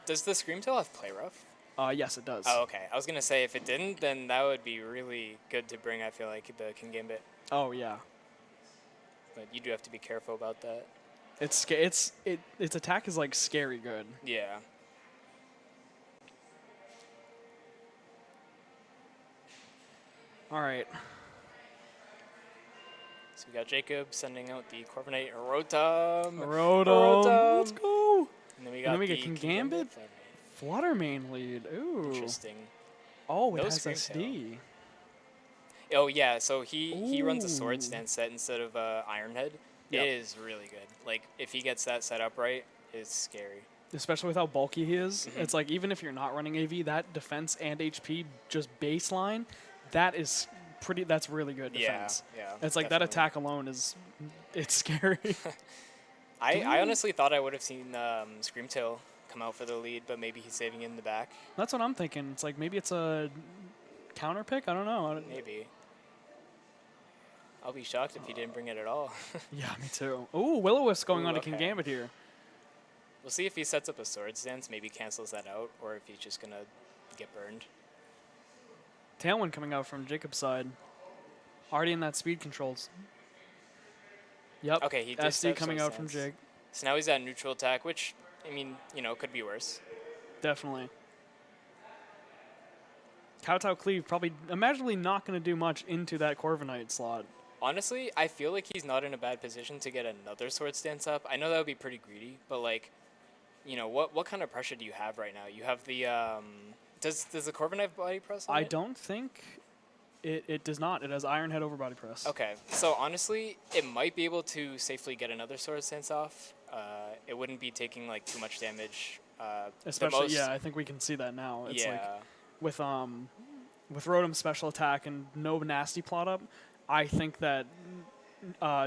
Does the Screamtail have play rough? Yes, it does. Oh, okay. I was gonna say if it didn't, then that would be really good to bring. I feel like the King Gambit, Oh yeah. but you do have to be careful about that. Its attack is like scary good. Yeah. All right. So we got Jacob sending out the Corviknight Rotom. Rotom. Let's go. And then we got the King Gambit. Fluttermane lead. Ooh. Interesting. Oh, it No has Screamtail. SD. Oh yeah, so he runs a Ooh. Sword Stance set instead of Ironhead. Yep. It is really good. Like if he gets that set up right, it's scary. Especially with how bulky he is. Mhm. It's like even if you're not running AV, that defense and HP just baseline, that's really good defense. Yeah. It's like that attack alone it's scary. I honestly thought I would have seen Screamtail come out for the lead, but maybe he's saving it in the back. That's what I'm thinking. It's like maybe it's a counter pick. I don't know. Maybe. I'll be shocked if he didn't bring it at all. Yeah, me too. Ooh, Will-O-Wisp going Ooh, on to okay. King Gambit here. We'll see if he sets up a Sword Stance, maybe cancels that out, or if he's just gonna get burned. Tailwind coming out from Jacob's side. Already in that speed controls. Yep. Okay, he did SD set coming Sword out from Stance. Jake. So now he's at neutral attack, which, I mean, could be worse. Definitely. Kowtow Cleave probably imaginably not going to do much into that Corviknight slot. Honestly, I feel like he's not in a bad position to get another Sword Stance up. I know that would be pretty greedy, but like, what kind of pressure do you have right now? You have the does the Corviknight body press on I it? don't think it does not. It has Ironhead over body press. Okay, so honestly, it might be able to safely get another Sword Stance off. It wouldn't be taking like too much damage. Especially, yeah, I think we can see that now. It's like yeah. with Rotom's special attack and no nasty plot up, I think that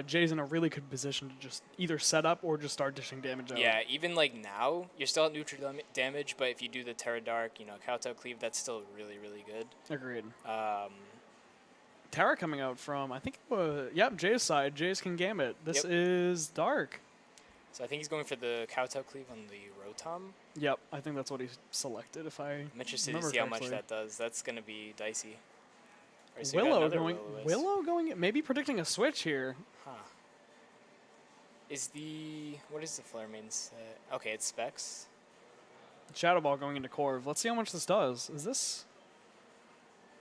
Jay's in a really good position to just either set up or just start dishing damage out. Yeah, even like now, you're still at neutral damage, but if you do the Terra Dark, Kowtow Cleave, that's still really, really good. Agreed. Terra coming out from, I think it was, Jay's side. Jay's King Gambit. This is Dark. So I think he's going for the Kowtow Cleave on the Rotom. Yep, I think that's what he selected. If I I'm interested to remember see how much correctly. that does. That's going to be dicey. Alright, so we got Willow another going. Will-O-Wisp. Willow going. Maybe predicting a switch here. Huh. What is the Flare-Main set? Okay, it's Specs. Shadow Ball going into Corv. Let's see how much this does. Is this?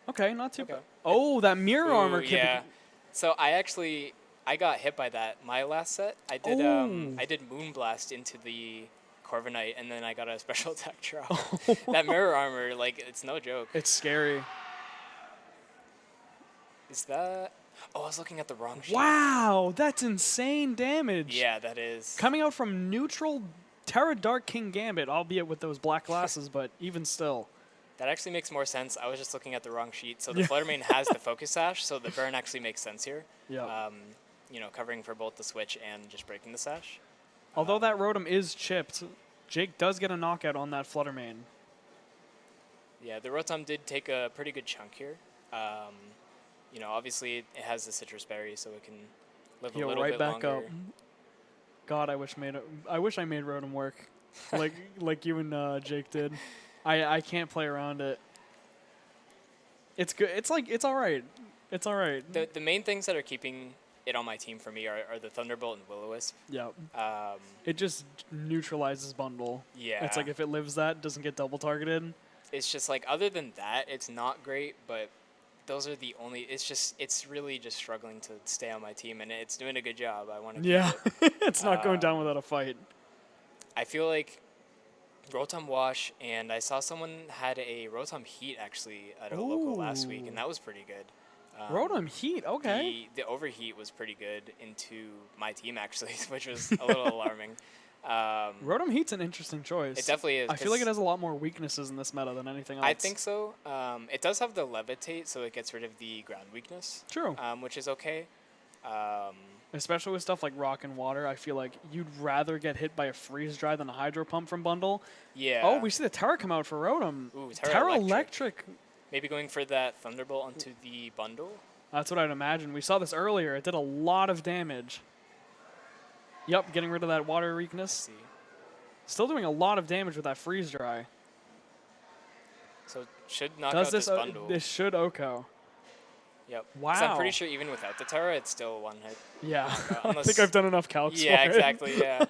Okay, not too Okay. bad. Oh, that mirror armor. Ooh, yeah. So I got hit by that. My last set, I did Moonblast into the Corviknight, and then I got a special attack drop. That mirror armor, like, it's no joke. It's scary. Is that? Oh, I was looking at the wrong sheet. Wow, that's insane damage. Yeah, that is. Coming out from neutral Terra Dark King Gambit, albeit with those black glasses, but even still. That actually makes more sense. I was just looking at the wrong sheet. So the Fluttermane has the Focus Sash, so the burn actually makes sense here. Yeah. Covering for both the switch and just breaking the Sash. Although that Rotom is chipped, Jake does get a knockout on that Fluttermane. Yeah, the Rotom did take a pretty good chunk here. Obviously it has the Citrus Berry, so it can live a little right bit back longer. up. God, I wish I made Rotom work, like you and Jake did. I can't play around it. It's good. It's all right. It's all right. The main things that are keeping it on my team for me are the Thunderbolt and Will-O-Wisp. Yeah. It just neutralizes bundle. Yeah. It's like if it lives that, doesn't get double targeted. It's just like, other than that, it's not great, but those are the only. It's really just struggling to stay on my team, and it's doing a good job. I want to. Yeah. It's not going down without a fight. I feel like Rotom Wash, and I saw someone had a Rotom Heat actually at a local last week, and that was pretty good. Rotom Heat, okay. The overheat was pretty good into my team actually, which was a little alarming. Rotom Heat's an interesting choice. It definitely is. I feel like it has a lot more weaknesses in this meta than anything else. I think so. It does have the Levitate, so it gets rid of the ground weakness. True. Which is okay. Especially with stuff like Rock and Water, I feel like you'd rather get hit by a Freeze Dry than a Hydro Pump from Bundle. Yeah. Oh, we see the Terra come out for Rotom. Ooh, Terra Electric. Maybe going for that Thunderbolt onto the bundle. That's what I'd imagine. We saw this earlier. It did a lot of damage. Yep, getting rid of that water weakness. Let's see. Still doing a lot of damage with that freeze dry. So should knock Does out this this bundle. this should Oko? Yep. 'Cause Wow. I'm pretty sure even without the Terra, it's still one hit. Yeah. I Unless- think I've done enough calcs Yeah, for it. exactly. Yeah.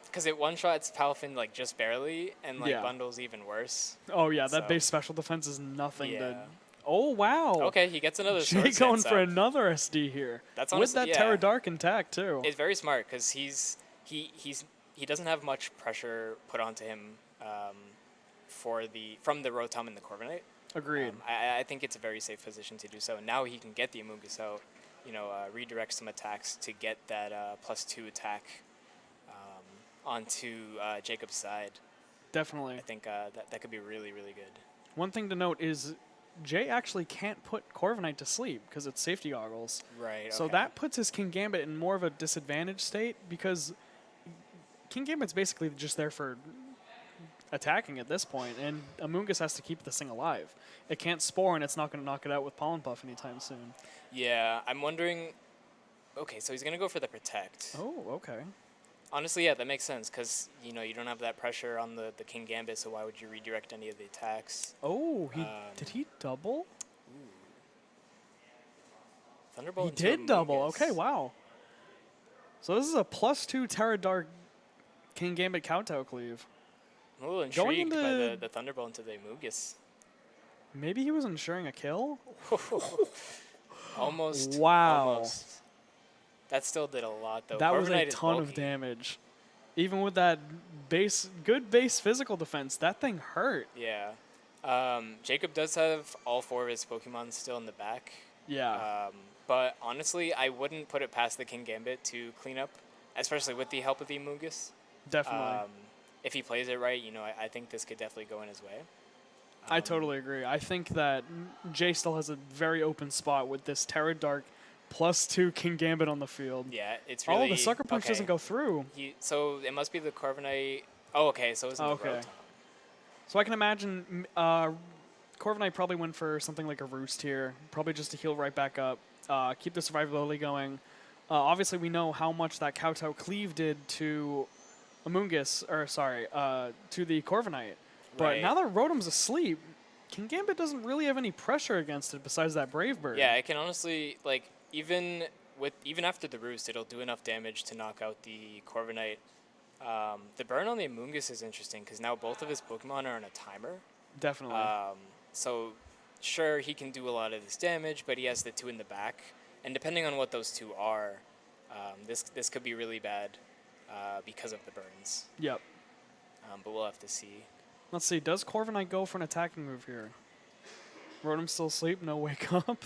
Because it one shots Palafin like just barely, and like Yeah. bundles even worse. Oh yeah, that So- base special defense is nothing to. Yeah. Oh wow. Okay, he gets another sword Jake going stance for up. another SD here. That's with honestly- that yeah. Terra Dark intact too. It's very smart because he doesn't have much pressure put onto him from the Rotom and the Corviknight. Agreed. I think it's a very safe position to do so. Now he can get the Amoonguss out, redirect some attacks to get that +2 attack onto Jacob's side. Definitely. I think that could be really, really good. One thing to note is Jay actually can't put Corviknight to sleep because it's safety goggles. Right. So okay. that puts his King Gambit in more of a disadvantaged state because King Gambit's basically just there for attacking at this point, and Amoonguss has to keep this thing alive. It can't spore, and it's not going to knock it out with Pollen Puff anytime soon. Yeah, I'm wondering. Okay, so he's gonna go for the protect. Oh, okay. Honestly, yeah, that makes sense because you don't have that pressure on the King Gambit, so why would you redirect any of the attacks? Oh, did he double? Thunderbolt. He into did double. Amoonguss. Okay, wow. So this is a +2 Terra Dark King Gambit Kowtow cleave. I'm a little Going intrigued by into- the Thunderbolt into the Amoonguss. Maybe he was ensuring a kill? Almost. Wow. Almost. That still did a lot, though. That was a Corviknight is ton of bulky. damage. Even with that good base physical defense, that thing hurt. Yeah. Jacob does have all 4 of his Pokemon still in the back. Yeah. But honestly, I wouldn't put it past the King Gambit to clean up, especially with the help of the Amoonguss. Definitely. If he plays it right, I think this could definitely go in his way. I totally agree. I think that Jay still has a very open spot with this Terra Dark +2 King Gambit on the field. Yeah, it's really... Oh, the Sucker Punch doesn't go through. So it must be the Corviknight... Oh, okay, so it's in the Okay. Rotom. So I can imagine Corviknight probably went for something like a Roost here, probably just to heal right back up, keep the survivability going. Obviously, we know how much that Kowtow cleave did to Amoonguss, to the Corviknight. But Right. now that Rotom's asleep, King Gambit doesn't really have any pressure against it besides that Brave Bird. Yeah, it can honestly, like, even after the Roost, it'll do enough damage to knock out the Corviknight. The burn on the Amoonguss is interesting because now both of his Pokemon are on a timer. Definitely. So, sure, he can do a lot of this damage, but he has the 2 in the back. And depending on what those 2 are, this could be really bad because of the burns. Yep. But we'll have to see. Let's see. Does Corviknight go for an attacking move here? Rotom's still asleep. No wake up.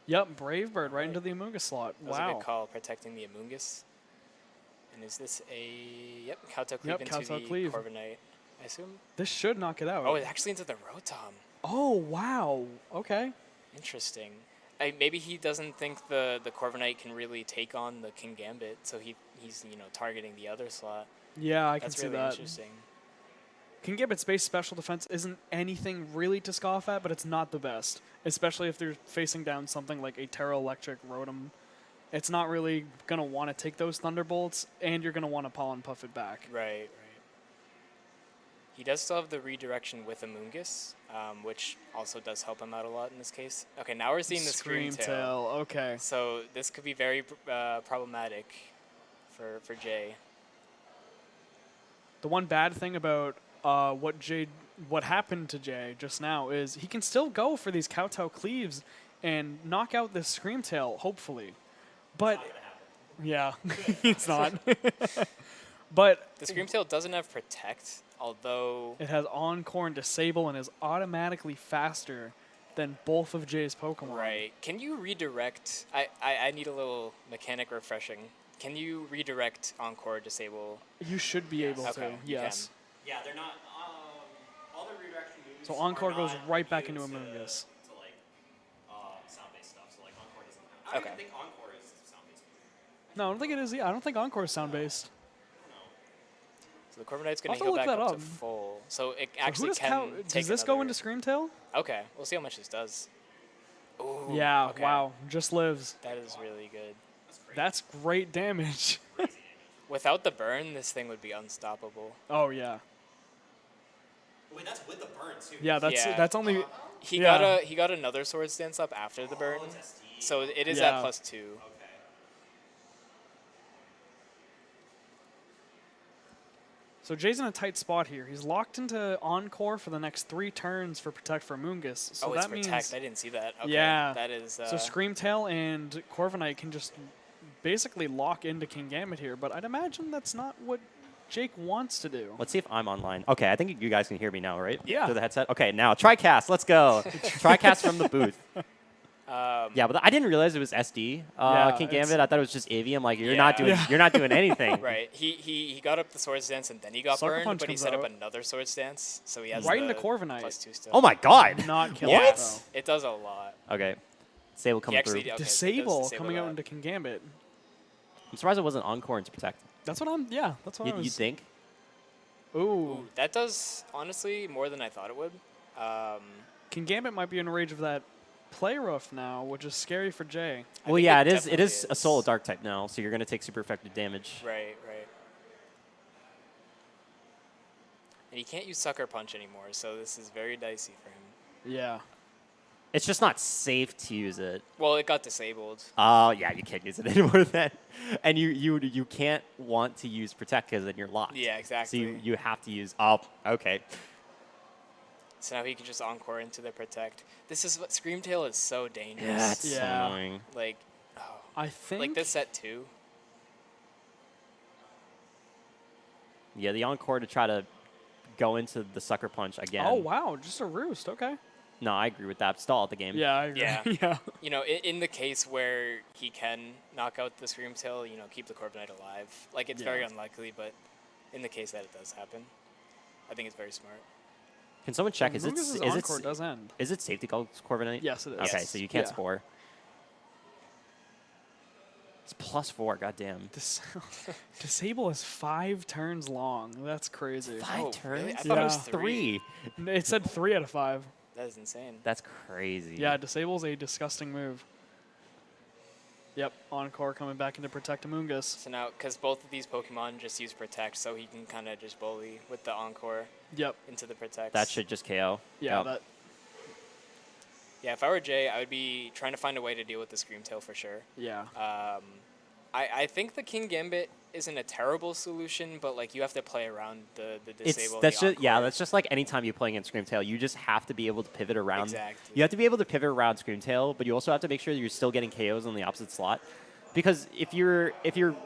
Yep. Brave Bird right into the Amoonguss slot. That was a Wow. good call, protecting the Amoonguss. And is this a... Yep, Kowtow Cleave Yep, into Kowtow the Cleave. Corviknight, I assume? This should knock it out. Oh, it's actually into the Rotom. Oh, wow. Okay. Interesting. Maybe he doesn't think the Corviknight can really take on the King Gambit, so he's targeting the other slot. Yeah, I can That's see really that. interesting. King Gambit's base special defense isn't anything really to scoff at, but it's not the best, especially if they're facing down something like a Terra Electric Rotom. It's not really going to want to take those Thunderbolts, and you're going to want to Pollen Puff it back. Right. He does still have the redirection with Amoonguss, which also does help him out a lot in this case. Okay, now we're seeing the Scream Tail. Okay. So this could be very problematic for Jay. The one bad thing about what happened to Jay just now is he can still go for these Kowtow Cleaves and knock out this Scream Tail, hopefully. But, yeah, it's not. But The Scream Tail doesn't have Protect, although... it has Encore and Disable and is automatically faster than both of Jay's Pokemon. Right. Can you redirect... I need a little mechanic refreshing. Can you redirect Encore, Disable? You should be able to, Okay, you yes. Yeah, they're not. All the redirection moves. So Encore are goes not right back into immune Amoonguss. To like sound-based stuff. So like Encore doesn't. I don't Okay. even think Encore is sound-based. No, I don't think it is. I don't think Encore is sound-based. So the Corviknight's I'll going have to to heal look back that up up. to full. So it So actually who does can take does this go another- into Scream Tail? Okay, we'll see how much this does. Ooh, Yeah, okay. wow. Just lives. That is really good. That's great damage. Without the burn, this thing would be unstoppable. Oh yeah. Wait, that's with the burn too. Yeah, Yeah. that's only. He Yeah. got another sword stance up after the burn, it's SD. so it is Yeah. at +2. Okay. So Jay's in a tight spot here. He's locked into Encore for the next 3 turns for Protect for Moongus. So Oh, that it's means protect. I didn't see that. Okay, Yeah. that is. so Screamtail and Corviknight can just basically lock into King Gambit here. But I'd imagine that's not what Jake wants to do. Let's see if I'm online. Okay, I think you guys can hear me now, right? Yeah. Through the headset. Okay, now TriCast. Let's go. TriCast from the booth. Yeah, but I didn't realize it was SD. Yeah, King it's- Gambit. I thought it was just AV. I'm like, you're Yeah. not doing. Yeah. You're not doing anything. Right. He got up the sword stance and then he got Sucker burned, Punch but he comes set up out. another sword stance, so he has Right the into Corviknight. +2 still. Oh my God. Not killing Yeah, it, though. it does a lot. Okay. Sable coming through. actually did- Okay, so it does Disable disable coming out that. into King Gambit. I'm surprised it wasn't Encore into Protect. That's what I'm. Yeah, that's what I You was. think? Ooh. Ooh, that does honestly more than I thought it would. King Gambit might be in range of that play roof now, which is scary for Jay. I Well, think yeah, it is. It definitely is a solo dark type now, so you're gonna take super effective damage. Right. And he can't use Sucker Punch anymore, so this is very dicey for him. Yeah. It's just not safe to use it. Well, it got disabled. Oh, yeah, you can't use it anymore then. And you can't want to use Protect because then you're locked. Yeah, So exactly. you have to use. Oh, okay. So now he can just Encore into the Protect. This is what Screamtail is so dangerous. Yeah, it's so Yeah. annoying. Like, I think. like this set 2. Yeah, the Encore to try to go into the Sucker Punch again. Oh wow, just a roost. Okay. No, I agree with that. Stall at the game. Yeah, I agree. Yeah. yeah. You know, in the case where he can knock out the Screamtail, you know, keep the Corviknight alive. Like, it's very Yeah. unlikely, but in the case that it does happen, I think it's very smart. Can someone check? Is Moongus's it Encore does end. is it safety called Corviknight? Yes, it is. Okay, Yes. so you can't Yeah. spore. It's +4. Goddamn. Disable is 5 turns long. That's crazy. 5 Oh, turns. really? I thought it was Yeah. 3. It said 3 out of 5. That is insane. That's crazy. Yeah, disable's a disgusting move. Yep, Encore coming back into Protect Amoongus. So now, because both of these Pokemon just use Protect, so he can kind of just bully with the Encore Yep. into the Protect. That should just KO. Yeah, Yep. that. Yeah, if I were Jay, I would be trying to find a way to deal with the Screamtail for sure. Yeah. I think the King Gambit isn't a terrible solution, but like you have to play around the It's disable. that's the just yeah, Encore. that's just like anytime you're playing against Screamtail, you just have to be able to pivot around. Exactly. You have to be able to pivot around Screamtail, but you also have to make sure that you're still getting KOs on the opposite slot. Because if you're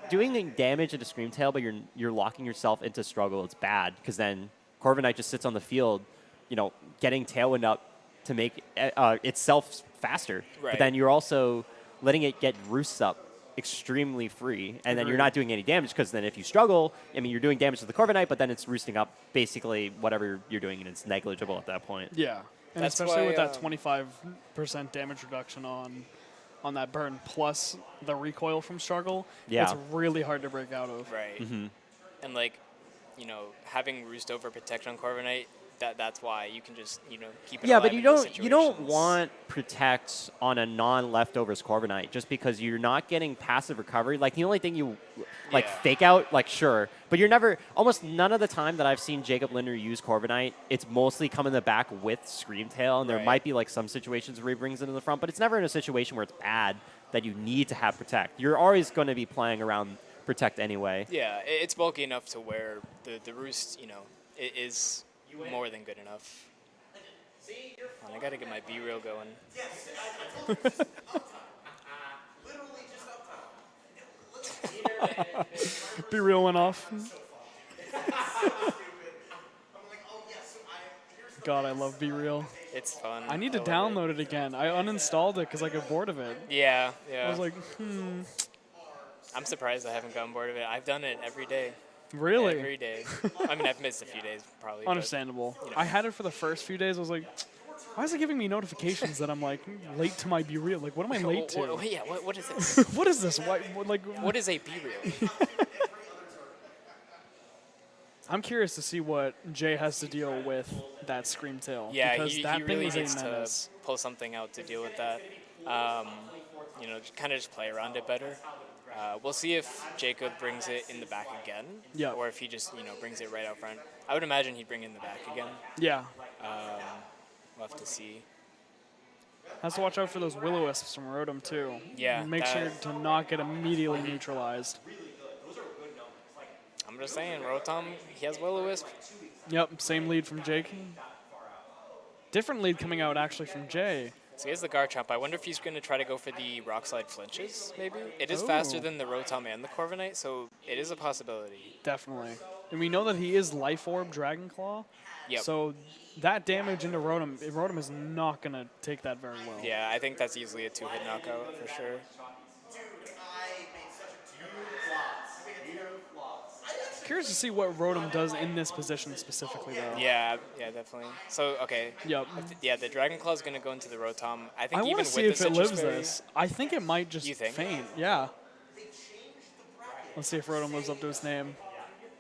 doing damage into Screamtail, but you're locking yourself into struggle, it's bad. Because then Corviknight just sits on the field, you know, getting Tailwind up to make itself faster. Right. But then you're also letting it get roosts up extremely free, and then you're Agreed. not doing any damage because then if you struggle, I mean, you're doing damage to the Corviknight, but then it's roosting up basically whatever you're doing, and it's negligible at that point. Yeah. And That's especially why, with that 25% damage reduction on that burn plus the recoil from struggle, Yeah. it's really hard to break out of. Right. Mm-hmm. And like, you know, having Roost over Protect on Corviknight, that's why you can just, you know, keep it Yeah, alive but in those you don't situations. want Protect on a non-leftovers Corviknight just because you're not getting passive recovery. Like the only thing you like Yeah. fake out, like sure, but you're never. Almost none of the time that I've seen Jacob Linder use Corviknight, it's mostly come in the back with Screamtail, and there Right. might be like some situations where he brings it in the front, but it's never in a situation where it's bad that you need to have Protect. You're always going to be playing around Protect anyway. Yeah, it's bulky enough to where the Roost, you know, is more than good enough. Hold on, I gotta get my B-reel going. Be real went off. God, I love Be Real. It's fun. I need to love download it again. I uninstalled it because I got bored of it. Yeah, I yeah. was like, I'm surprised I haven't gotten bored of it. I've done it every day. really? Every day. I mean, I've missed a few days probably. but- Understandable. you know. I had it for the first few days. I was like, why is it giving me notifications that I'm like late to my Be Real? Like, what am I late to? Yeah, what is this? What is this? Why, like, What is a B-reel? I'm curious to see what Jay has to deal with that Screamtail. Yeah, because he that thing really is needs a to menace. pull something out to deal with that. You know, kind of just play around it better. We'll see if Jacob brings it in the back again, Yeah. or if he just brings it right out front. I would imagine he'd bring it in the back again. Yeah. We'll have to see. Has to watch out for those will-o-wisps from Rotom too. Yeah, Make sure that- to not get immediately neutralized. I'm just saying, Rotom, he has Will-O-Wisp. Yep, same lead from Jake. Different lead coming out actually from Jay. So he has the Garchomp. I wonder if he's going to try to go for the Rock Slide flinches, maybe? It is faster Ooh. than the Rotom and the Corviknight, so it is a possibility. Definitely. And we know that he is Life Orb Dragon Claw. Yep. So that damage into Rotom is not going to take that very well. Yeah, I think that's easily a 2-hit knockout for sure. Curious to see what Rotom does in this position specifically, though. Yeah, definitely. So, okay. Yep. Yeah, the Dragon Claw is going to go into the Rotom. I think I even want with to see the if it Citrus lives Berry, this. I think it might just You think? faint. Yeah. Let's see if Rotom lives up to his name.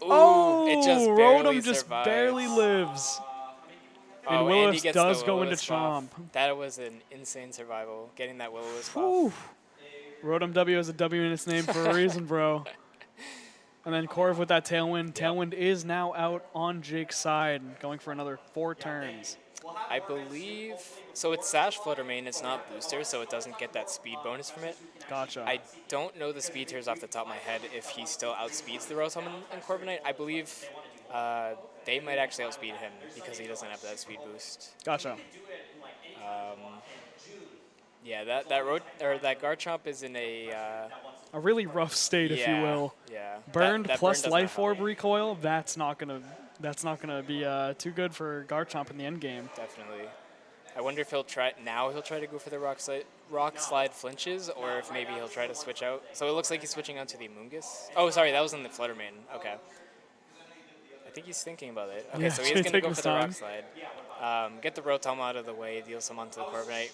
Ooh, it just barely Rotom just survives. barely lives. And Oh, Will-O-Wisp he gets does the go into Will-O-Wisp off. Chomp. That was an insane survival, getting that Will-O-Wisp Whew. off. Rotom W is a W in its name for a reason, bro. And then Corv with that Tailwind. Tailwind is now out on Jake's side, going for another 4 turns. I believe, so it's Sash Flutter Mane, it's not Booster, so it doesn't get that speed bonus from it. Gotcha. I don't know the speed tiers off the top of my head if he still outspeeds the Rotom and Corviknight. I believe they might actually outspeed him because he doesn't have that speed boost. Gotcha. Yeah, that Garchomp is in a A really rough state, if you will. Yeah. Burned that plus burn does not Life Orb help. recoil. That's not gonna be too good for Garchomp in the end game. Definitely. I wonder if he'll try to go for the rock slide flinches, or if maybe he'll try to switch out. So it looks like he's switching out to the Amoonguss. Oh, sorry, that was in the Flutter Mane. Okay. I think he's thinking about it. Okay, Yeah, so he's he's going to taking go his for the rock time. slide. Get the Rotom out of the way, deal some onto the Corviknight.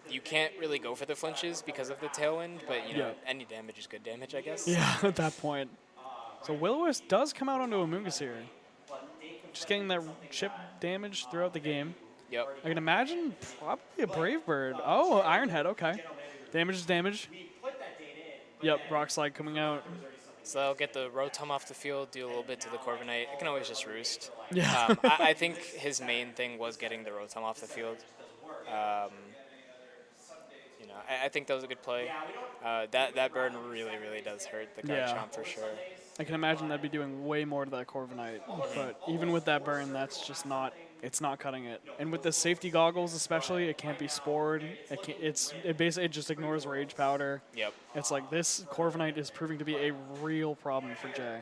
You can't really go for the flinches because of the Tailwind, but Yeah. any damage is good damage, I guess. Yeah, at that point. So Will-O-Wisp does come out onto Amoonguss here. Just getting that chip damage throughout the game. Yep. I can imagine probably a Brave Bird. Oh, Iron Head, okay. Damage is damage. Yep, Rock Slide coming out. So they'll get the Rotom off the field, do a little bit to the Corviknight. It can always just roost. Yeah. I think his main thing was getting the Rotom off the field. I think that was a good play. That burn really, really does hurt the Yeah. Garchomp for sure. I can imagine that'd be doing way more to that Corviknight. But even with that burn, that's just not, it's not cutting it. And with the safety goggles especially, it can't be spored. It basically just ignores Rage Powder. Yep. It's like this Corviknight is proving to be a real problem for Jay.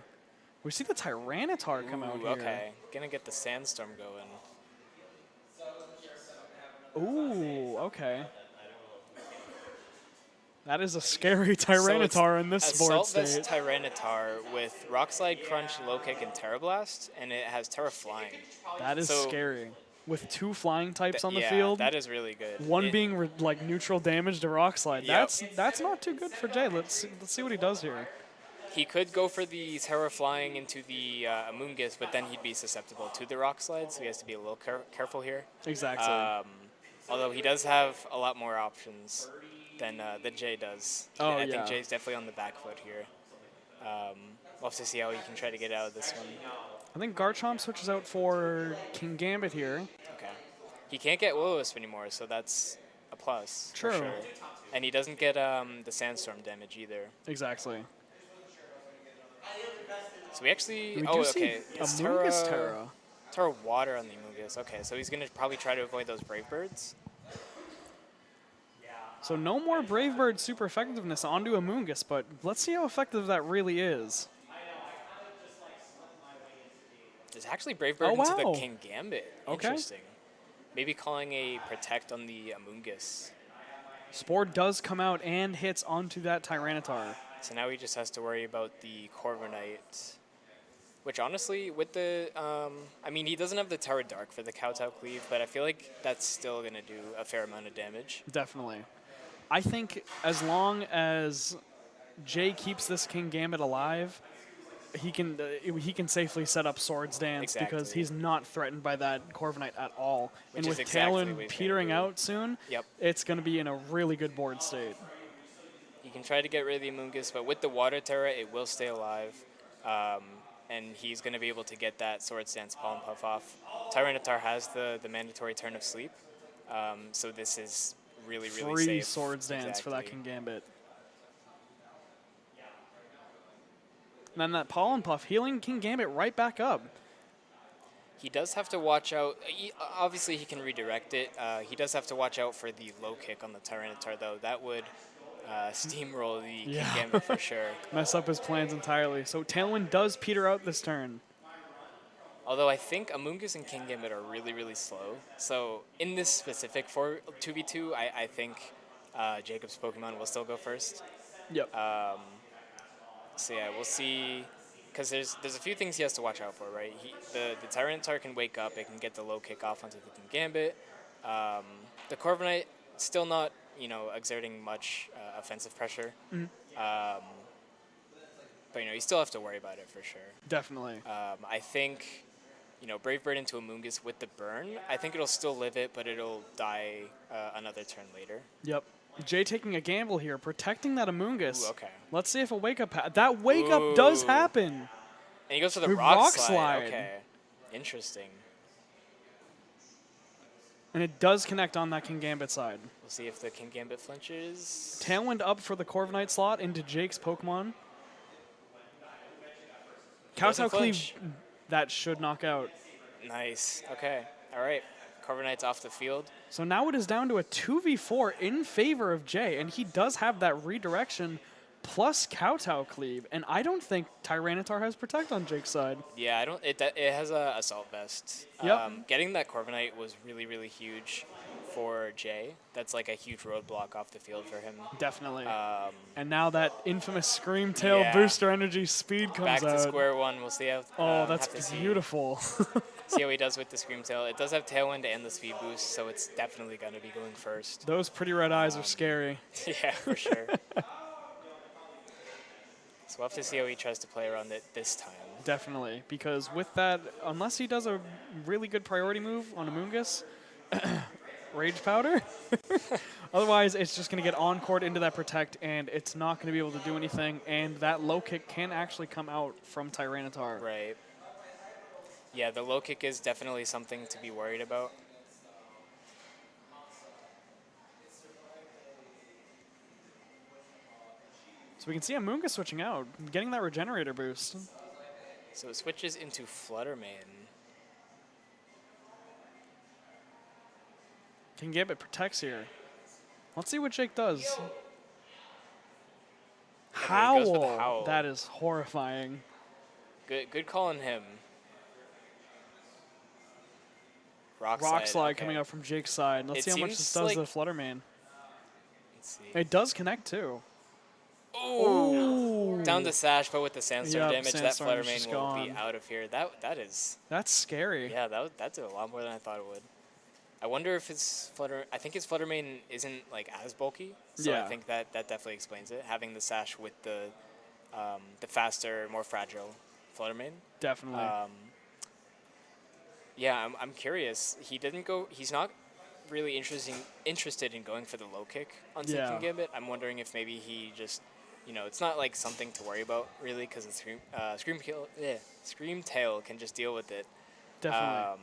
We see the Tyranitar come out Ooh, here. okay. Gonna get the Sandstorm going. Ooh, okay. That is a scary Tyranitar in this board Assault Vest state. Tyranitar with Rock Slide, Crunch, Low Kick, and Terra Blast, and it has Terra Flying. That is so- scary. With 2 flying types on the yeah, field. that is really good. One It- being like neutral damage to Rock Slide. Yep. That's not too good for Jay. Let's see what he does here. He could go for the Terra Flying into the Amoonguss, but then he'd be susceptible to the Rock Slide, so he has to be a little careful here. Exactly. Although he does have a lot more options than Jay does. Oh, I yeah. think Jay's definitely on the back foot here. We'll have to see how he can try to get out of this one. I think Garchomp switches out for King Gambit here. Okay. He can't get Will-O-Wisp anymore, so that's a plus. True. For sure. And he doesn't get the Sandstorm damage either. Exactly. So we actually... We oh, do see okay. It's Amoonguss Terra. Terra Water on the Amoonguss. Okay, so he's going to probably try to avoid those Brave Birds. So no more Brave Bird super effectiveness onto Amoonguss, but let's see how effective that really is. There's actually Brave Bird Oh, into wow. the King Gambit. Okay. Interesting. Maybe calling a Protect on the Amoonguss. Spore does come out and hits onto that Tyranitar. So now he just has to worry about the Corviknight. Which honestly, with the, I mean, he doesn't have the Terra Dark for the Kowtow Cleave, but I feel like that's still going to do a fair amount of damage. Definitely. I think as long as Jay keeps this King Gambit alive, he can safely set up Swords Dance because Exactly. he's not threatened by that Corviknight at all. Which and is with exactly Talon what he's gonna petering do. out soon, Yep. it's going to be in a really good board state. You can can try to get rid of the Amoonguss, but with the Water Terra, it will stay alive. And he's going to be able to get that Swords Dance Pollen Puff off. Tyranitar has the mandatory Turn of Sleep, so this is really, really Free safe. Swords Dance for that Exactly. Kingambit. And then that Pollen Puff healing Kingambit right back up. He does have to watch out. Obviously, he can redirect it. He does have to watch out for the low kick on the Tyranitar, though. That would steamroll the Yeah. Kingambit for sure. Mess up his plans entirely. So Tailwind does peter out this turn. Although I think Amoonguss and Kingambit are really, really slow. So in this specific 2v2, I think Jacob's Pokemon will still go first. Yep. So yeah, we'll see. Because there's a few things he has to watch out for, right? The Tyranitar can wake up. It can get the low kick off onto the Kingambit. The Corviknight still not, exerting much offensive pressure. But, you still have to worry about it for sure. Definitely. I think, Brave Bird into Amoonguss with the burn, I think it'll still live it, but it'll die another turn later. Yep. Jay taking a gamble here, protecting that Amoonguss. Ooh, okay. Let's see if a wake up. That wake up does happen. And he goes for the With rock, Rock slide. Slide. Okay. Interesting. And it does connect on that Kingambit side. We'll see if the Kingambit flinches. Tailwind up for the Corviknight slot into Jake's Pokemon. Doesn't Kowtow Cleave, flinch. that should knock out. Nice. Okay. All right. Corviknight's off the field. So now it is down to a 2v4 in favor of Jay, and he does have that redirection plus Kowtow Cleave, and I don't think Tyranitar has Protect on Jake's side. Yeah, I don't. It has a Assault Vest. Yep. Getting that Corviknight was really, really huge for Jay. That's like a huge roadblock off the field for him. Definitely. And now that infamous Scream Tail Yeah. booster energy speed comes Back out. to square one. We'll see how. Oh, that's have to beautiful. See how he does with the Scream Tail. It does have Tailwind and the speed boost, so it's definitely going to be going first. Those pretty red eyes are scary. Yeah, for sure. So we'll have to see how he tries to play around it this time. Definitely, because with that, unless he does a really good priority move on Amoonguss, Rage Powder, otherwise it's just going to get Encored into that Protect, and it's not going to be able to do anything, and that low kick can actually come out from Tyranitar. Right. Yeah, the low kick is definitely something to be worried about. So we can see Amoonguss switching out, getting that Regenerator boost. So it switches into Fluttermane. Kingambit protects here. Let's see what Jake does. he goes for the Howl. Howl. That is horrifying. Good call on him. Rock Slide okay. coming out from Jake's side. Let's It see how much this seems does like- to Fluttermane. Let's see. It does connect too. Ooh. Down to Sash, but with the Sandstorm Yep, damage, Sandstorm that is just Fluttermane will be gone. out of here. That is, That's scary. yeah, that did a lot more than I thought it would. I wonder if his I think his Fluttermane isn't like as bulky, so Yeah. I think that definitely explains it. Having the Sash with the faster, more fragile Fluttermane. Definitely. Yeah, I'm curious. He's not really interested in going for the low kick on Yeah. Kingambit. I'm wondering if maybe he just, it's not like something to worry about really, because Scream Tail can just deal with it. Definitely.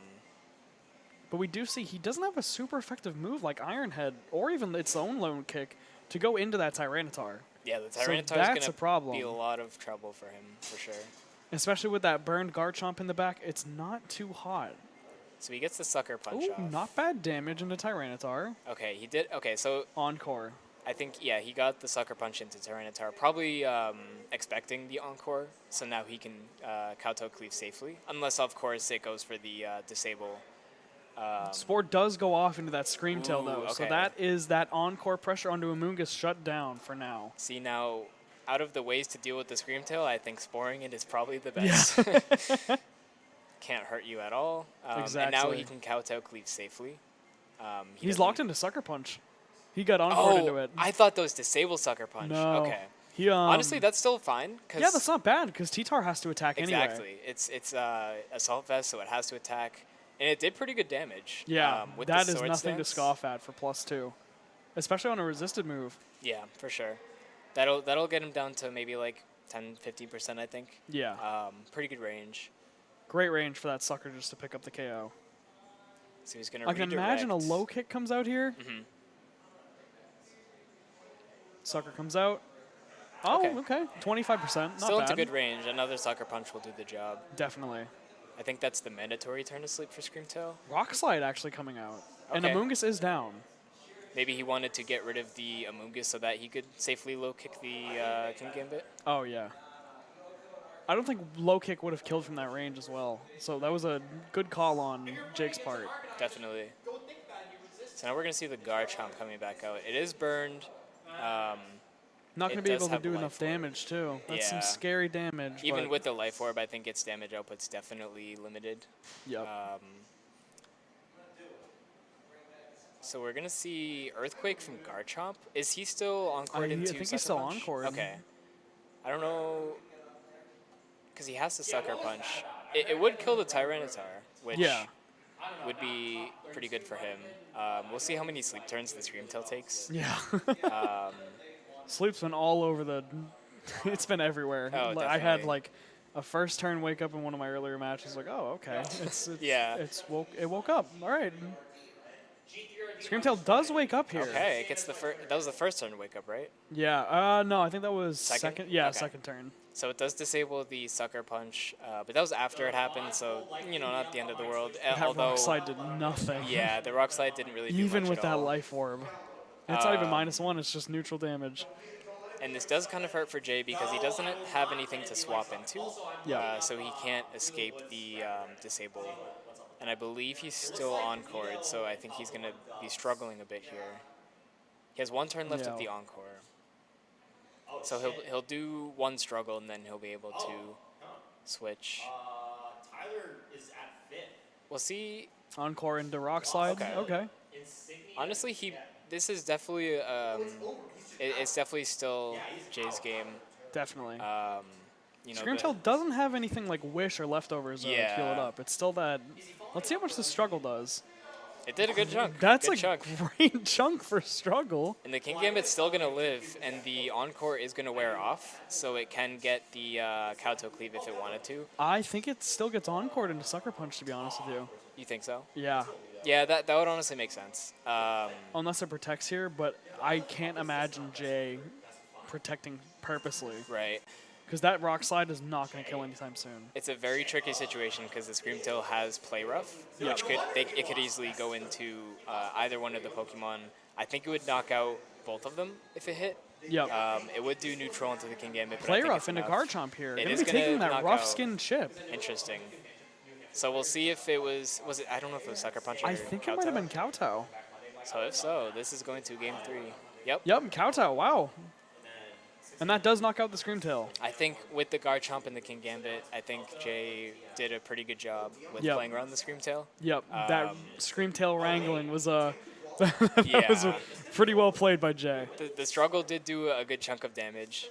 But we do see he doesn't have a super effective move like Iron Head or even its own lone kick to go into that Tyranitar. Yeah, the So Tyranitar that's is a going problem. to be a lot of trouble for him, for sure. Especially with that burned Garchomp in the back, it's not too hot. So he gets the Sucker Punch Ooh, off. not bad damage into Tyranitar. Okay, he did. Okay, so Encore. I think, yeah, he got the Sucker Punch into Tyranitar, probably expecting the Encore, so now he can Kowtow Cleave safely. Unless, of course, it goes for the Disable. Spore does go off into that Scream Tail, though. Ooh, So okay. that is that Encore pressure onto Amoonguss shut down for now. See, now, out of the ways to deal with the Scream Tail, I think Sporing it is probably the best. Can't hurt you at all. And now Exactly. he can Kowtow Cleave safely. He's locked into Sucker Punch. He got Encore into it. I thought those Disable Sucker Punch. No. Okay. He, Honestly, that's still fine. yeah, that's not bad because T-Tar has to attack Exactly. anyway. It's Assault Vest, so it has to attack. And it did pretty good damage. Yeah, with that the is Sword nothing to Stance. scoff at for +2. Especially on a resisted move. Yeah, for sure. That'll get him down to maybe like 10-15%, I think. Yeah. Pretty good range. Great range for that sucker just to pick up the KO. So he's gonna. I can imagine a low kick comes out here. Mm-hmm. Sucker comes out. Oh, okay. 25%. Not Still bad. into good range. Another sucker punch will do the job. Definitely. I think that's the mandatory turn to sleep for Screamtail. Rock Slide actually coming out. And Okay. Amoonguss is down. Maybe he wanted to get rid of the Amoonguss so that he could safely low kick the King Gambit. Oh, yeah. I don't think low kick would have killed from that range as well. So that was a good call on Jake's part. Definitely. So now we're going to see the Garchomp coming back out. It is burned. Not going to It be does able to have do life enough orb. damage, too. That's some Yeah. scary damage. Even but with the Life Orb, I think its damage output's definitely limited. Yep. So we're going to see Earthquake from Garchomp. Is he still Encored into I think he's Sucker still Punch? Encored. Okay. I don't know. Because he has to Sucker Punch. It would kill the Tyranitar, which Yeah. would be pretty good for him. We'll see how many sleep turns the Screamtail takes. Yeah. Sleep's been all over the... It's been everywhere. Oh, I had, definitely. like, a first turn wake up in one of my earlier matches. Like, oh, okay. Yeah. It woke up. All right. Screamtail does wake up here. Okay, it gets the that was the first turn to wake up, right? Yeah. No, I think that was Second? second. Yeah, Okay. second turn. So it does disable the Sucker Punch, but that was after it happened, so, not the end of the world. That Although, rock slide did nothing. yeah, the Rock Slide didn't really do Even much with at that all. life orb. And it's not even -1, it's just neutral damage. And this does kind of hurt for Jay because he doesn't have anything to swap into. Yeah. So he can't escape the disable. And I believe he's still Encored, so I think he's going to be struggling a bit here. He has one turn left of Yeah. the Encore. So he'll do one struggle, and then he'll be able to switch. Tyler is at 5th. We'll see. Encore into rock slide. Okay. Honestly, this is definitely it's definitely still Jay's game. Definitely. The- Screamtail doesn't have anything like Wish or Leftovers to heal it Yeah. up. It's still that... Let's see how much the struggle does. It did a good chunk. That's good a chunk. great chunk for struggle. And the King Gambit's still going to live, and the Encore is going to wear off, so it can get the Kowtow Cleave if it wanted to. I think it still gets Encored into Sucker Punch, to be honest with you. You think so? Yeah. Yeah, that would honestly make sense. Unless it protects here, but I can't imagine Jay protecting purposely. Right. Because that rock slide is not going to kill anytime soon. It's a very tricky situation because the Screamtail has Play Rough, which it could easily go into either one of the Pokemon. I think it would knock out both of them if it hit. Yep. It would do neutral into the King Gambit. But I Play think rough it's into enough. Garchomp here. It Going is to be gonna taking that knock rough out- skin chip. Interesting. So we'll see if it was it. I don't know if it was Sucker Punch or I think it might have been Kowtow. So if so, this is going to Game 3. Yep. Yep, Kowtow. Wow. And that does knock out the Screamtail. I think with the Garchomp and the King Gambit, I think Jay did a pretty good job with Yep. playing around the Screamtail. Yep, that Screamtail wrangling was that Yeah. was pretty well played by Jay. The struggle did do a good chunk of damage,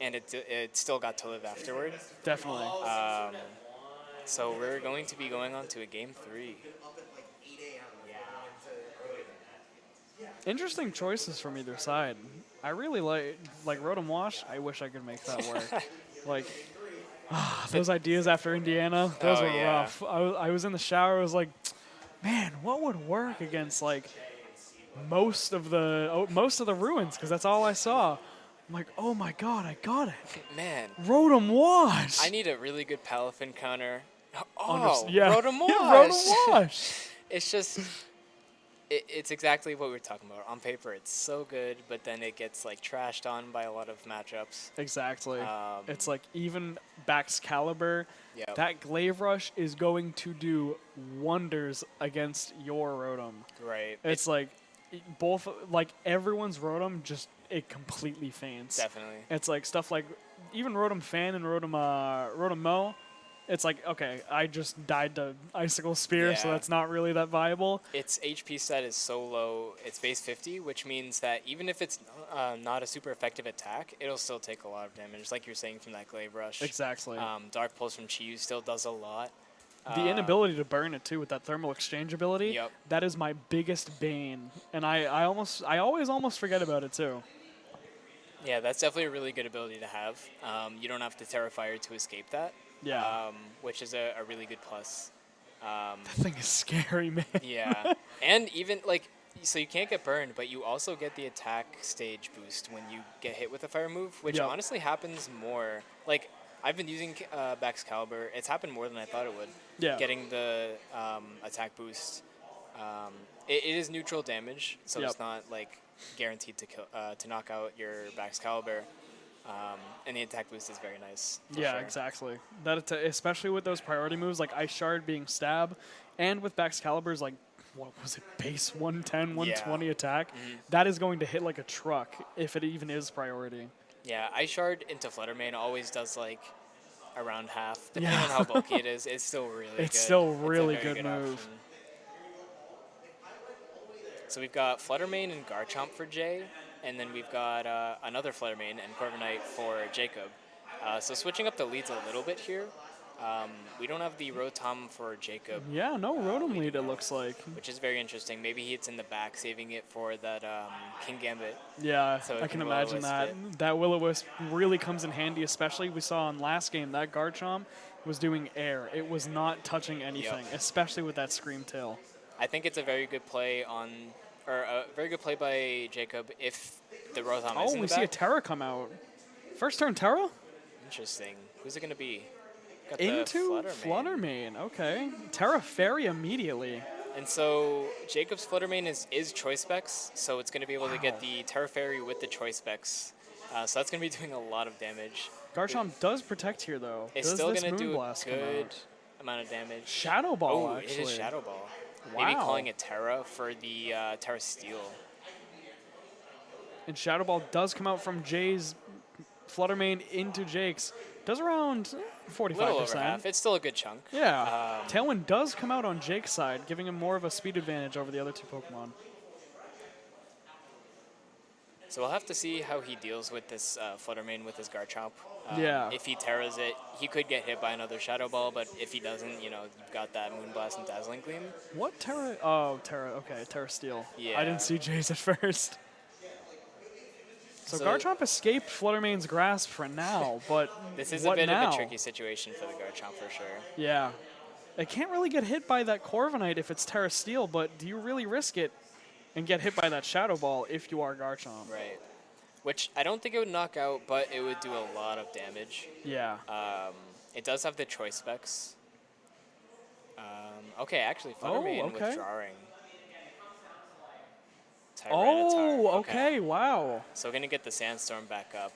and it still got to live afterward. Definitely. So we're going to be going on to a Game 3. Interesting choices from either side. I really like Rotom Wash. I wish I could make that work. Like those ideas after Indiana, those Oh, were yeah. rough. I was in the shower. I was like, man, what would work against like most of the ruins? Because that's all I saw. I'm like, oh my god, I got it. Man, Rotom Wash. I need a really good Palafin counter. yeah. Rotom Wash. Yeah, Rotom Wash. It's just, it's exactly what we were talking about. On paper, it's so good, but then it gets like trashed on by a lot of matchups. Exactly. Um, It's like even Baxcalibur, Yep. that Glaive Rush is going to do wonders against your Rotom. Right. It's like both, like everyone's Rotom just, it completely faints. Definitely. It's like stuff like even Rotom Fan and Rotom Mo. It's like, okay, I just died to Icicle Spear, so Yeah. that's not really that viable. Its HP stat is so low, it's base 50, which means that even if it's not a super effective attack, it'll still take a lot of damage, like you're saying from that Glaive Rush. Exactly. Dark Pulse from Chiyu still does a lot. The inability to burn it too with that thermal exchange ability, Yep. that is my biggest bane. And I always almost forget about it too. Yeah, that's definitely a really good ability to have. You don't have to Terrifier to escape that. Yeah. Which is a really good plus. That thing is scary, man. Yeah, and even like, so you can't get burned, but you also get the attack stage boost when you get hit with a fire move, which Yep. honestly happens more. Like, I've been using Baxcalibur. It's happened more than I thought it would. Yeah. Getting the attack boost. It is neutral damage, so Yep. it's not like guaranteed to kill to knock out your Baxcalibur. And the attack boost is very nice. For Yeah, sure. exactly. Especially with those priority moves like Ice Shard being stab, and with Baxcalibur's like, what was it, base 110, 120 attack, that is going to hit like a truck if it even is priority. Yeah, Ice Shard into Fluttermane always does like around half, depending Yeah. on how bulky it is. It's still really good. It's still It's a really very good move. option. So we've got Fluttermane and Garchomp for Jay, and then we've got another Fluttermane and Corviknight for Jacob. So switching up the leads a little bit here. We don't have the Rotom for Jacob, Yeah, no Rotom lead, it looks like. which is very interesting. Maybe it's in the back, saving it for that King Gambit. Yeah, So it I can can imagine Will-O-Wisp that. it. That Will-O-Wisp really comes in handy, especially we saw in last game that Garchomp was doing air. It was not touching anything, especially with that Scream Tail. I think it's a very good play a very good play by Jacob if the Rotom is Oh, in we the see a back. Terra come out. First turn Terra? Interesting. Who's it going to be? Got Into the Fluttermane. Okay. Terra Fairy immediately. And so Jacob's Fluttermane is Choice Specs, so it's going to be able to get Wow. the Terra Fairy with the Choice Specs. So that's going to be doing a lot of damage. Garchomp does protect here, though. It's Does still this going to do a Moonblast come good out? amount of damage. Shadow Ball, Oh, actually. it is Shadow Ball. Wow. Maybe calling it Terra for the Terra Steel. And Shadow Ball does come out from Jay's Fluttermane into Jake's. Does around 45%. A little over half. It's still a good chunk. Yeah. Tailwind does come out on Jake's side, giving him more of a speed advantage over the other two Pokemon. So we'll have to see how he deals with this Fluttermane with his Garchomp. Yeah. If he Terras it, he could get hit by another Shadow Ball, but if he doesn't, you've got that Moonblast and Dazzling Gleam. What Terra? Oh, Terra. Okay, Terra Steel. I Yeah. didn't see Jay's at first. So, So- Garchomp escaped Fluttermane's grasp for now, but This is what a bit now? of a tricky situation for the Garchomp for sure. Yeah. It can't really get hit by that Corviknight if it's Terra Steel, but do you really risk it and get hit by that Shadow Ball if you are Garchomp? Right. Which I don't think it would knock out, but it would do a lot of damage. Yeah. It does have the Choice Specs. Okay, actually, Fluttermane okay. withdrawing. Oh, Tyranitar, okay. Wow. So we're going to get the Sandstorm back up.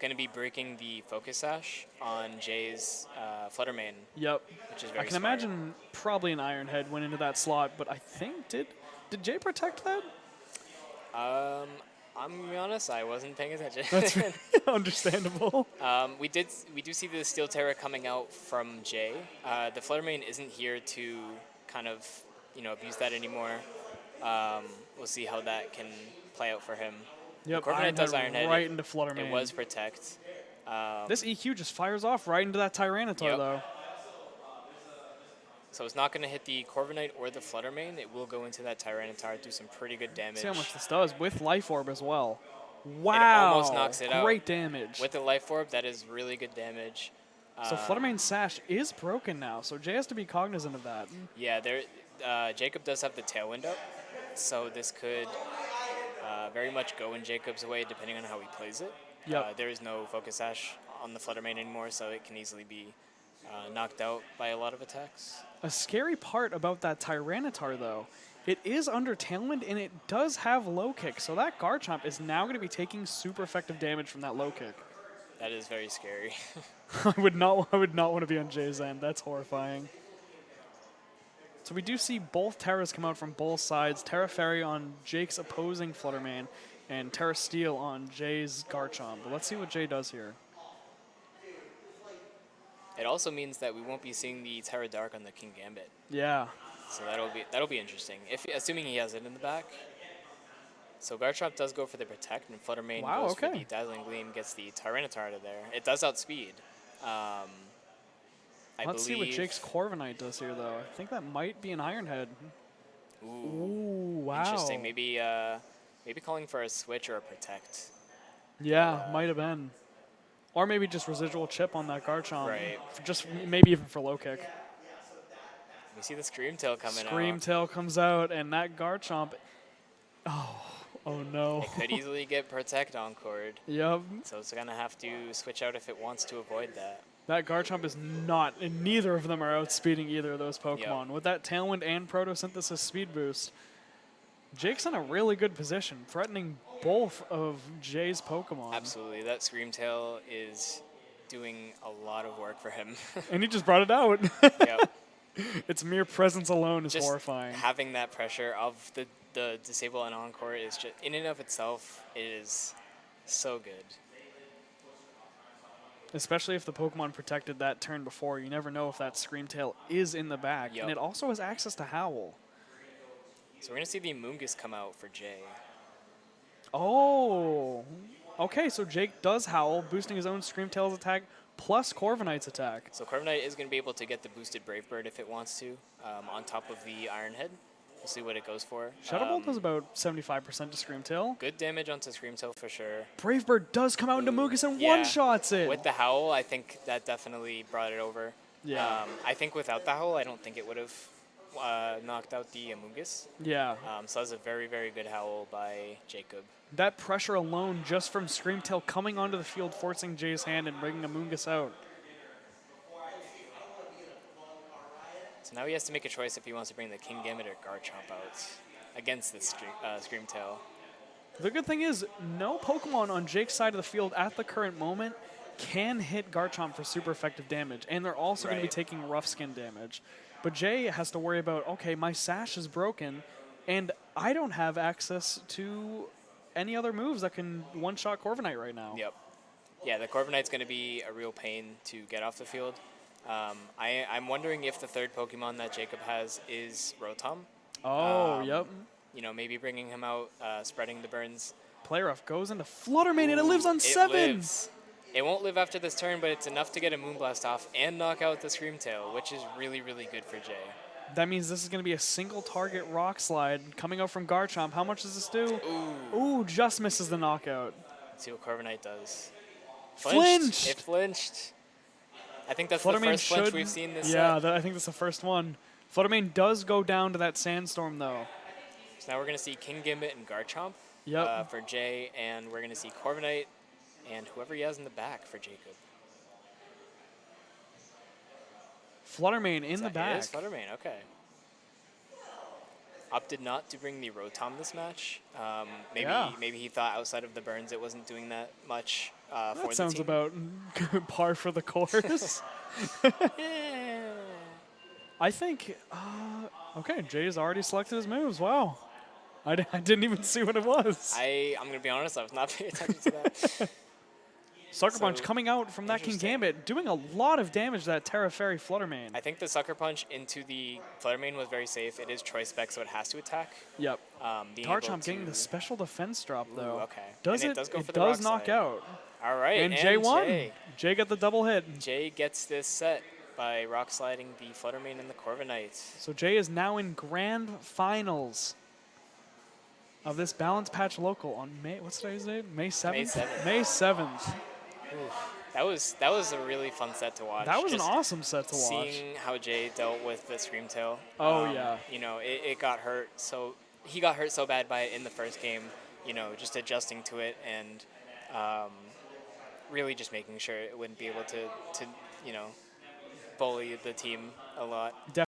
Going to be breaking the Focus Sash on Jay's Fluttermane, Yep. which is very I can smart. imagine probably an Iron Head went into that slot, but I think did Jay protect that? I'm going to be honest, I wasn't paying attention. That's understandable. We do see the Steel Terra coming out from Jay. The Fluttermane isn't here to kind of, abuse that anymore. We'll see how that can play out for him. Yep. Corviknight does Head Iron Head. right into Fluttermane. It was Protect. This EQ just fires off right into that Tyranitar, Yep. though. So it's not going to hit the Corviknight or the Fluttermane. It will go into that Tyranitar, do some pretty good damage. See how much this does with Life Orb as well. Wow. almost knocks it out. Great damage. With the Life Orb, that is really good damage. So Fluttermane's Sash is broken now, so Jay has to be cognizant of that. Yeah, Jacob does have the Tailwind up, so this could very much go in Jacob's way depending on how he plays it. Yep. There is no Focus Sash on the Fluttermane anymore, so it can easily be knocked out by a lot of attacks. A scary part about that Tyranitar, though, it is under Tailwind and it does have low kick, so that Garchomp is now going to be taking super effective damage from that low kick. That is very scary. I would not want to be on Jay's end. That's horrifying. So we do see both Terras come out from both sides. Terra Fairy on Jake's opposing Fluttermane and Terra Steel on Jay's Garchomp. But let's see what Jay does here. It also means that we won't be seeing the Terra Dark on the King Gambit. Yeah. So that'll be interesting. Assuming he has it in the back. So Garchomp does go for the Protect, and Fluttermane goes for okay. the Dazzling Gleam, gets the Tyranitar out of there. It does outspeed. Let's see what Jake's Corviknight does here, though. I think that might be an Iron Head. Ooh, Ooh, wow. interesting. Maybe calling for a switch or a Protect. Yeah, might have been. Or maybe just residual chip on that Garchomp. Right. Just maybe even for low kick. We see the Scream Tail coming Scream out. Tail comes out, and that Garchomp. Oh no. It could easily get Protect Encored. Yep. So it's going to have to switch out if it wants to avoid that. That Garchomp is not, and neither of them are outspeeding either of those Pokemon. With that Tailwind and Photosynthesis speed boost, Jake's in a really good position, threatening both of Jay's Pokemon. Absolutely. That Scream Tail is doing a lot of work for him. And he just brought it out. Yep. Its mere presence alone is Just horrifying. having that pressure of the Disable and Encore is just, in and of itself, it is so good. Especially if the Pokemon protected that turn before. You never know if that Scream Tail is in the back. Yep. And it also has access to Howl. So we're going to see the Amoonguss come out for Jay. Oh. Okay, so Jake does Howl, boosting his own Scream Tail's attack plus Corviknight's attack. So Corviknight is going to be able to get the boosted Brave Bird if it wants to, on top of the Iron Head. We'll see what it goes for. Shadow Ball does about 75% to Scream Tail. Good damage onto Scream Tail for sure. Brave Bird does come out into Mugus and Yeah. one-shots it. With the Howl, I think that definitely brought it over. Yeah. I think without the Howl, I don't think it would have knocked out the Amoonguss. Yeah. So that was a very, very good Howl by Jacob. That pressure alone just from Scream Tail coming onto the field, forcing Jay's hand and bringing Amoonguss out. So now he has to make a choice if he wants to bring the King Gambit or Garchomp out against this Scream Tail. The good thing is, no Pokemon on Jake's side of the field at the current moment can hit Garchomp for super effective damage, and they're also going to be Right. taking rough skin damage. But Jay has to worry about, okay, my sash is broken, and I don't have access to any other moves that can one-shot Corviknight right now. Yep. Yeah, the Corviknight's going to be a real pain to get off the field. I'm wondering if the third Pokemon that Jacob has is Rotom. Oh, yep. You know, maybe bringing him out, spreading the burns. Play Rough goes into Fluttermane, and it lives on It 7. lives. It won't live after this turn, but it's enough to get a Moonblast off and knock out the Scream Tail, which is really, really good for Jay. That means this is going to be a single target Rock Slide coming out from Garchomp. How much does this do? Ooh, just misses the knockout. Let's see what Corviknight does. Flinched! It flinched. I think that's Fluttermane the first flinch should. we've seen this Yeah, set. I think that's the first one. Fluttermane does go down to that Sandstorm, though. So now we're going to see King Gambit and Garchomp Yep. for Jay, and we're going to see Corviknight and whoever he has in the back for Jacob. Fluttermane in the It back. is Fluttermane, okay. Opted not to bring the Rotom this match. Yeah. Maybe he thought outside of the burns it wasn't doing that much for That the sounds team. about par for the course. Yeah. I think, okay, Jay's already selected his moves. Wow. I didn't even see what it was. I'm going to be honest, I was not paying attention to that. Sucker Punch so coming out from that King interesting. Gambit, doing a lot of damage to that Terra Fairy Fluttermane. I think the Sucker Punch into the Fluttermane was very safe. It is Choice Spec, so it has to attack. Yep. Being able Garchomp getting to- the special defense drop, though. okay. Does And it? it does go for It the does Rock knock Slide. out. All right, And Jay won. Jay. Jay got the double hit. Jay gets this set by rock sliding the Fluttermane and the Corviknight. So Jay is now in grand finals of this Balance Patch Local on May. What's today's date? May 7th. May 7th. May 7th. That was a really fun set to watch. That was an Just awesome set to watch. Seeing how Jay dealt with the Scream Tail. Oh, yeah. You know, it got hurt. So he got hurt so bad by it in the first game. You know, just adjusting to it and really just making sure it wouldn't be able to bully the team a lot.